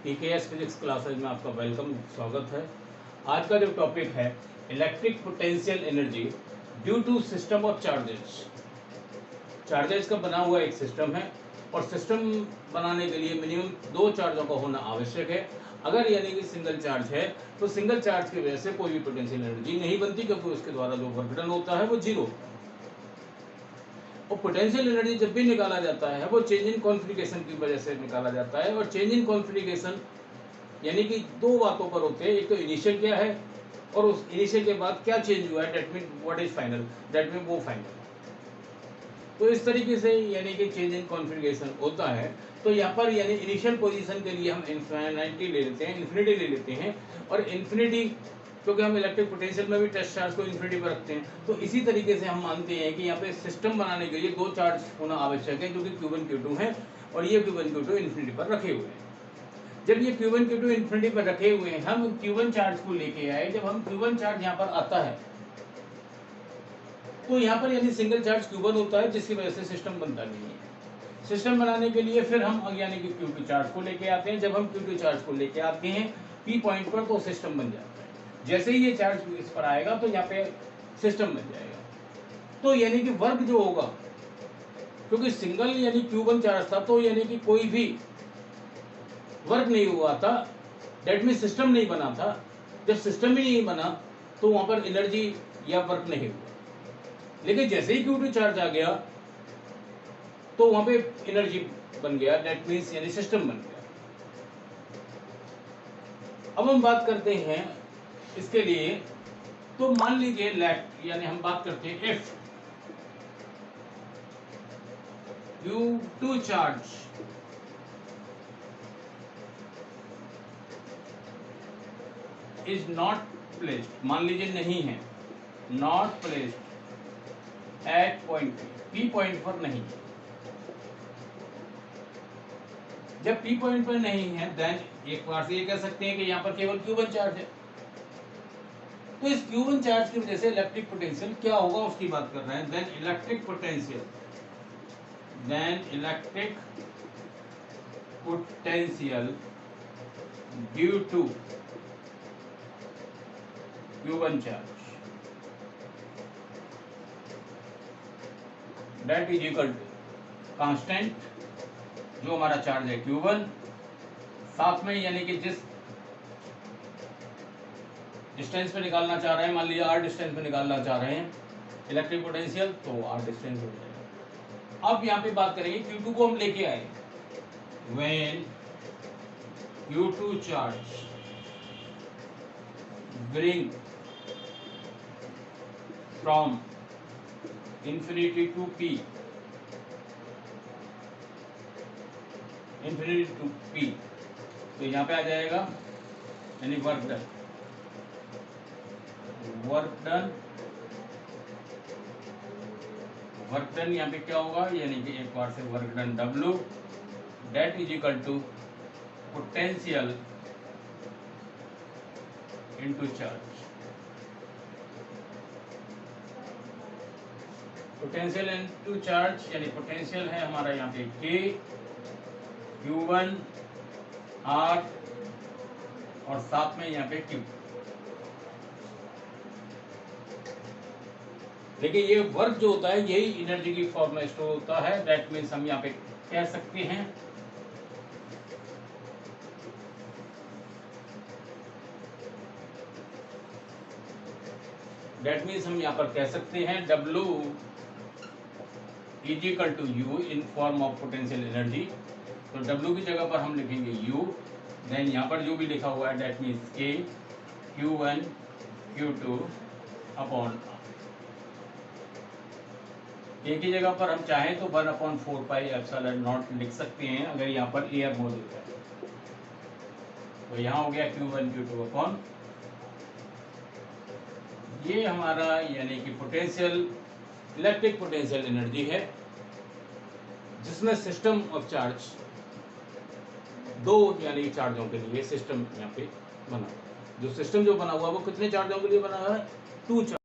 PKS physics classes में आपका welcome स्वागत है। आज का जो टॉपिक है electric potential energy due to system of charges. Charges का बना हुआ एक सिस्टम है और सिस्टम बनाने के लिए मिनिमम 2 चार्जों का होना आवश्यक है। अगर यानी कि सिंगल चार्ज है तो सिंगल चार्ज की वजह से कोई भी पोटेंशियल एनर्जी नहीं बनती, क्योंकि उसके द्वारा जो वर्क डन होता है वो जीरो। और पोटेंशियल एनर्जी जब भी निकाला जाता है वो चेंज इन कॉन्फ़िगरेशन की वजह से निकाला जाता है। और चेंज इन कॉन्फ़िगरेशन यानी कि दो बातों पर होते हैं, एक तो इनिशियल क्या है और उस इनिशियल के बाद क्या चेंज हुआ है, that mean what is final, that mean वो फाइनल। तो इस तरीके से यानी कि चेंज इन कॉन्फ़िगरेशन होता है। तो यहाँ पर यानी इनिशियल पोजीशन के लिए हम इन्फिनिटी ले लेते हैं, इन्फिनिटी ले लेते हैं। और इन्फिनिटी क्योंकि हम इलेक्ट्रिक पोटेंशियल में भी टेस्ट चार्ज को इन्फिनिटी पर रखते हैं, तो इसी तरीके से हम मानते हैं कि यहाँ पे सिस्टम बनाने के लिए 2 चार्ज होना आवश्यक है, जो कि Q1 Q2 है और ये Q1 Q2 इन्फिनिटी पर रखे हुए हैं। जब ये Q1 Q2 इन्फिनिटी पर रखे हुए हैं, हम Q1 चार्ज को लेके आए। जब हम Q1 चार्ज यहाँ पर आता है तो यहाँ पर यानी सिंगल चार्ज Q1 होता है, जिसकी वजह से सिस्टम बनता नहीं है। सिस्टम बनाने के लिए फिर हम यानी कि Q2 चार्ज को लेके आते हैं। जब हम Q2 चार्ज को लेके आते हैं P पॉइंट पर तो सिस्टम बन जाता है। जैसे ही ये चार्ज इस पर आएगा तो यहाँ पे सिस्टम बन जाएगा। तो यानी कि वर्क जो होगा, क्योंकि सिंगल यानी Q1 चार्ज था तो यानी कि कोई भी वर्क नहीं हुआ था, डेट मीन सिस्टम नहीं बना था। जब सिस्टम ही नहीं बना तो वहां पर एनर्जी या वर्क नहीं हुआ। लेकिन जैसे ही Q2 चार्ज आ गया तो वहां पे एनर्जी बन गया, दैट मीन्स यानी सिस्टम बन गया। अब हम बात करते हैं इसके लिए। तो मान लीजिए लेट यानी हम बात करते हैं if Q2 charge is not placed, मान लीजिए नहीं है, not placed at point P point पर नहीं। जब P पॉइंट पर नहीं है देन एक बार से ये कह सकते हैं कि यहाँ पर केवल Q1 चार्ज है। तो इस Q1 चार्ज की वजह से इलेक्ट्रिक पोटेंशियल क्या होगा उसकी बात कर रहे हैं। Then electric potential due to Q1 charge that is equal to constant, जो हमारा चार्ज है Q1, साथ में यानी कि जिस डिस्टेंस पे निकालना चाह रहे हैं, मान लीजिए R डिस्टेंस पे निकालना चाह रहे हैं इलेक्ट्रिक पोटेंशियल, तो R डिस्टेंस हो जाएगा। अब यहाँ पे बात करेंगे Q2 को हम लेके आए। When Q2 charge bring from infinity to P, infinity to P, तो यहाँ पे आ जाएगा यानी वर्क डन। यहाँ पे क्या होगा, यानी कि एक बार से work done W that is equal to potential into charge. Potential into charge यानी पोटेंशियल है हमारा यहाँ पे K, Q1, R और साथ में यहाँ पे Q। देखिए ये वर्क जो होता है यही एनर्जी की फॉर्म में स्टोर होता है। दैट मीन्स हम यहाँ पे कह सकते हैं हम यहाँ पर कह सकते हैं W is equal to U in form of potential energy. तो W की जगह पर हम लिखेंगे U, देन यहाँ पर जो भी लिखा हुआ है that means K, Q1, Q2 upon K की जगह पर हम चाहें तो 1/4 पाई एप्सिलॉन नॉट लिख सकते हैं, अगर यहाँ पर एयर मौजूद है। तो यहाँ हो गया Q1 Q2 अपॉन, ये हमारा यानी कि पोटेंशियल इलेक्ट्रिक पोटेंशियल एनर्जी है, जिसमें सिस्टम ऑफ चार्ज 2 यानी चार्जों के लिए सिस्टम यहाँ पे बना। जो सिस्टम जो बना हुआ वो कितने चार्जों के लिए बना है, 2 चार्ज।